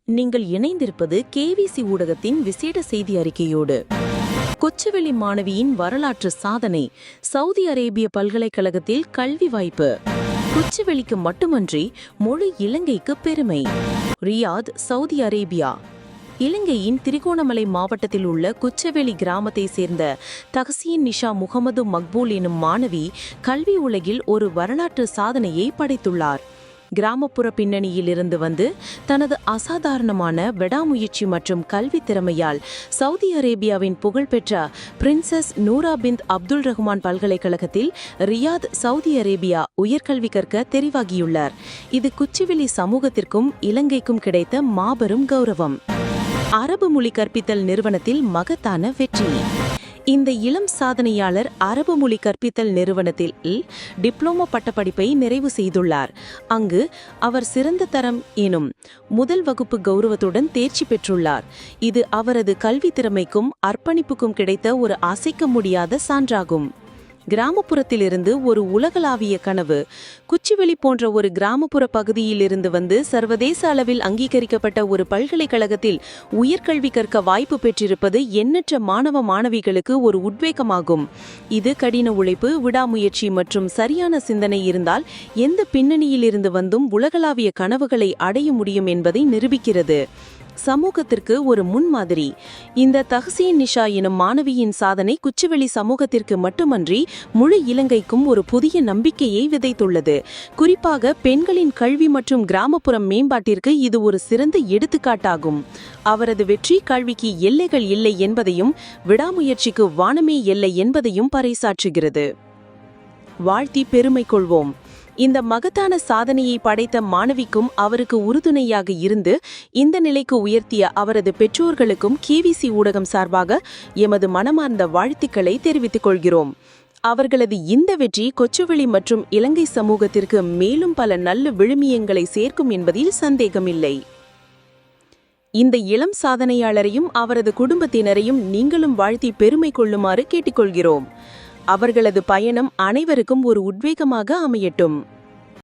நீங்கள் இணைந்திருப்பது கேவிசி ஊடகத்தின் விசேட செய்தி அறிக்கையோடு. கொச்சவெளி மாணவியின் வரலாற்று சாதனை. சவுதி அரேபிய பல்கலைக்கழகத்தில் கல்வி வாய்ப்பு. கொச்சவெளிக்கு மட்டுமன்றி முழு இலங்கைக்கு பெருமை. Riyadh, Saudi Arabia. இலங்கையின் திரிகோணமலை மாவட்டத்தில் உள்ள குச்சவெளி கிராமத்தை சேர்ந்த தஹ்சீன் நிஷா முகமது மக்பூல் எனும் மாணவி கல்வி உலகில் ஒரு வரலாற்று சாதனையை படைத்துள்ளார். கிராமப்புற பின்னணியில் இருந்து வந்து தனது அசாதாரணமான விடாமுயற்சி மற்றும் கல்வி திறமையால் சவுதி அரேபியாவின் புகழ்பெற்ற பிரின்சஸ் நூரா பிந்த் அப்துல் ரஹ்மான் பல்கலைக்கழகத்தில் ரியாத், சவுதி அரேபியா உயர்கல்வி கற்க தெரிவாகியுள்ளார். இது குச்சவெளி சமூகத்திற்கும் இலங்கைக்கும் கிடைத்த மாபெரும் கௌரவம். அரபு மொழி கற்பித்தல் நிறுவனத்தில் மகத்தான வெற்றி. இந்த இளம் சாதனையாளர் அரபு மொழி கற்பித்தல் நிறுவனத்தில் டிப்ளோமா பட்டப்படிப்பை நிறைவு செய்துள்ளார். அங்கு அவர் சிறந்த தரம் எனும் முதல் வகுப்பு கௌரவத்துடன் தேர்ச்சி பெற்றுள்ளார். இது அவரது கல்வி திறமைக்கும் அர்ப்பணிப்புக்கும் கிடைத்த ஒரு அசைக்க முடியாத சான்றாகும். கிராமப்புறத்திலிருந்து ஒரு உலகளாவிய கனவு. குச்சிவெளி போன்ற ஒரு கிராமப்புற பகுதியிலிருந்து வந்து சர்வதேச அளவில் அங்கீகரிக்கப்பட்ட ஒரு பல்கலைக்கழகத்தில் உயர்கல்வி கற்க வாய்ப்பு பெற்றிருப்பது எண்ணற்ற மாணவ மாணவிகளுக்கு ஒரு உத்வேகமாகும். இது கடின உழைப்பு, விடாமுயற்சி மற்றும் சரியான சிந்தனை இருந்தால் எந்த பின்னணியிலிருந்து வந்தும் உலகளாவிய கனவுகளை அடைய முடியும் என்பதை நிரூபிக்கிறது. சமூகத்திற்கு ஒரு முன்மாதிரி. இந்த தஹ்சீன் நிஷா எனும் மாணவியின் சாதனை குச்சவெளி சமூகத்திற்கு மட்டுமன்றி முழு இலங்கைக்கும் ஒரு புதிய நம்பிக்கையை விதைத்துள்ளது. குறிப்பாக பெண்களின் கல்வி மற்றும் கிராமப்புற மேம்பாட்டிற்கு இது ஒரு சிறந்த எடுத்துக்காட்டாகும். அவரது வெற்றி கல்விக்கு எல்லைகள் இல்லை என்பதையும் விடாமுயற்சிக்கு வானமே எல்லை என்பதையும் பறைசாற்றுகிறது. வாழ்த்தி பெருமை கொள்வோம். இந்த மகத்தான சாதனையை படைத்த மாணவிக்கும் அவருக்கு உறுதுணையாக இருந்து இந்த நிலைக்கு உயர்த்திய அவரது பெற்றோர்களுக்கும் கேவிசி ஊடகம் சார்பாக எமது மனமார்ந்த வாழ்த்துக்களை தெரிவித்துக் கொள்கிறோம். அவர்களது இந்த வெற்றி கொச்சவெளி மற்றும் இலங்கை சமூகத்திற்கு மேலும் பல நல்ல விழுமியங்களை சேர்க்கும் என்பதில் சந்தேகமில்லை. இந்த இளம் சாதனையாளரையும் அவரது குடும்பத்தினரையும் நீங்களும் வாழ்த்தி பெருமை கொள்ளுமாறு கேட்டுக்கொள்கிறோம். அவர்களது பயணம் அனைவருக்கும் ஒரு உத்வேகமாக அமையட்டும்.